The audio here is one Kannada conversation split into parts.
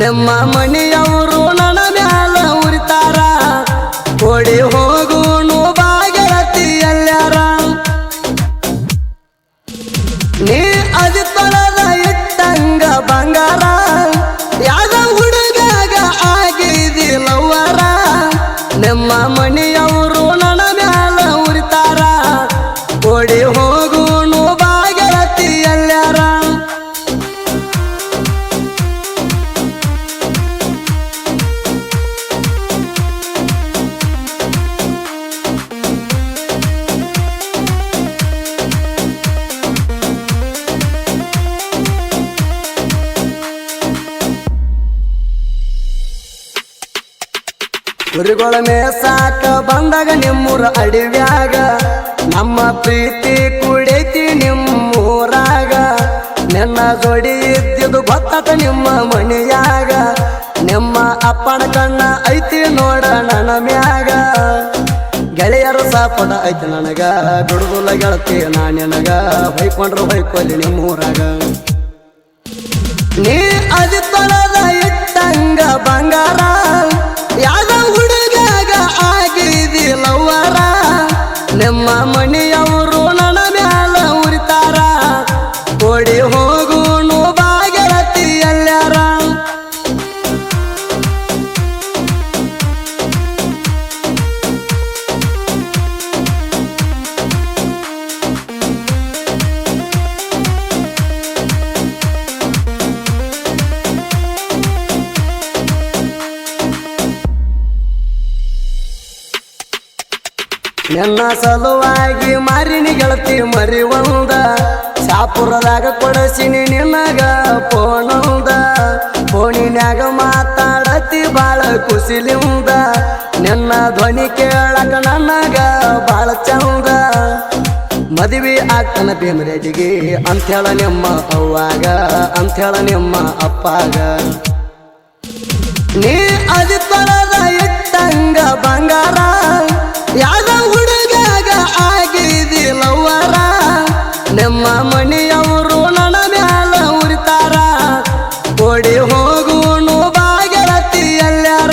ನಿಮ್ಮ ಮನೆಯವರು ನನ್ನ ಮ್ಯಾಲ ಉರಿತಾರ ಓಡಿ ಹೋಗುನು ಬಾಗೆಳತಿ ಎಲ್ಲಾರ ನೀ ಅದಿತ್ತಳದ ಇಟ್ಟಂಗ ಬಂಗಾರ ಯಾವ ಹುಡುಗಾಗ ಆಗಿದಿಲ್ಲವರ ನಿಮ್ಮ ಮನೆಯವರು ನನ್ನ ಮ್ಯಾಲ ಉರಿತಾರ ಓಡಿ ಹೋಗುನು ಬಾಗೆಳತಿ ಎಲ್ಲಾರ ಕುರಿಗಳ ಮೇಸಾಕ ಬಂದಾಗ ನಿಮ್ಮೂರ ಅಡಿವ್ಯಾಗ ನಮ್ಮ ಪ್ರೀತಿ ಕುಡೈತಿ ನಿಮ್ಮೂರಾಗ ನಿನ್ನ ಜೋಡಿ ಇದ್ದಿದ್ದು ಗೊತ್ತಾತ ನಿಮ್ಮ ಮನೆಯಾಗ ನಿಮ್ಮ ಅಪ್ಪನ ಕಣ್ಣ ಐತಿ ನೋಡ ನನ್ನ ಮ್ಯಾಗ ಗೆಳೆಯರು ಸಾಪಡ ಐತಿ ನನಗ ದುಡುಗುಲ ಗೆಳತಿ ನಾ ನಿನಗ ಹೊಯ್ಕೊಂಡ್ರು ಹೊಯ್ಕೊಲಿ ನಿಮ್ಮೂರಾಗ ನೀ ಅದಿತ್ತಳದ ಇಟ್ಟಂಗ ಬಂಗಾರ ಯಾವ ಹುಡುಗಾಗ ಆಗಿದಿಲ್ಲವರ ನಿಮ್ಮ ಮನೆಯವರು ನನ್ನ ಮ್ಯಾಲ ಉರಿತಾರ ಓಡಿ ಹೋಗುನು ಬಾಗೆಳತಿ ಎಲ್ಲಾರ ನಿನ್ನ ಸಲುವಾಗಿ ಮಾರಿನಿ ಗೆಳತಿ ಮರಿವಂದ ಶಾಪುರದಾಗ ಕೊಡಸಿನಿ ನಿನಗ ಫೋನಂದ ಫೋನಿನ್ಯಾಗ ಮಾತಾಡತಿ ಬಾಳ ಖುಷಿಲಿಂದ ನಿನ್ನ ಧ್ವನಿ ಕೇಳಕ ನನಗ ಬಾಳ ಚಂದ ಮದುವೆ ಆಗ್ತನ ಭೀಮರೆಡ್ಡಿಗೆ ಅಂಥೇಳ ನಿಮ್ಮ ಅವ್ವಾಗ ಅಂಥೇಳ ನಿಮ್ಮ ಅಪ್ಪಾಗ ನೀ ಅದಿತ್ತಳದ ಇಟ್ಟಂಗ ಬಂಗಾರ ಯಾವ ಹುಡುಗಾಗ ಆಗಿದಿಲ್ಲವರ ನಿಮ್ಮ ಮನೆಯವರು ನನ್ನ ಮ್ಯಾಲ ಉರಿತಾರ ಓಡಿ ಹೋಗುನು ಬಾಗೆಳತಿ ಎಲ್ಲಾರ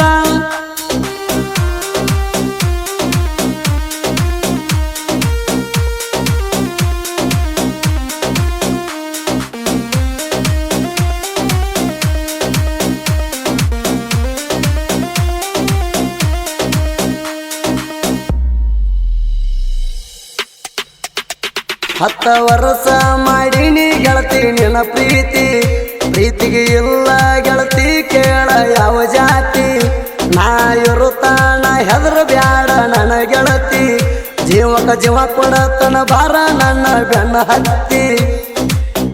ಹತ್ತ ವರ್ಷ ಮಾಡಿನಿ ಗೆಳತಿ ನಿನ್ನ ಪ್ರೀತಿಗೆ ಇಲ್ಲ ಗೆಳತಿ ಕೇಳ ಯಾವ ಜಾತಿ ನಾ ಇರುತ್ತಾನ ಹೆದ್ರ ಬ್ಯಾಡ ನನ್ನ ಗೆಳತಿ ಜೀವಕ ಜೀವ ಕೊಡತನ ಬಾರ ನನ್ನ ಬೆನ್ನ ಹತ್ತಿ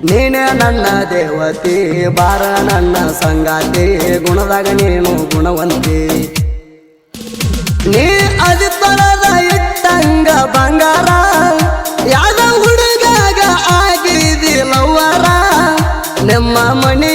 ನೀನೇ ನನ್ನ ದೇವತಿ ಬಾರ ನನ್ನ ಸಂಗಾತಿ ಗುಣದಾಗ ನೀನು ಗುಣವಂತಿ ನೀ ಅದಿತ್ತಳದ ಇಟ್ಟಂಗ ಬಂಗಾರ ಯಾವ ಹುಡುಗಾಗ ಆಗಿದಿಲ್ಲವರ ನಿಮ್ಮ ಮನೆ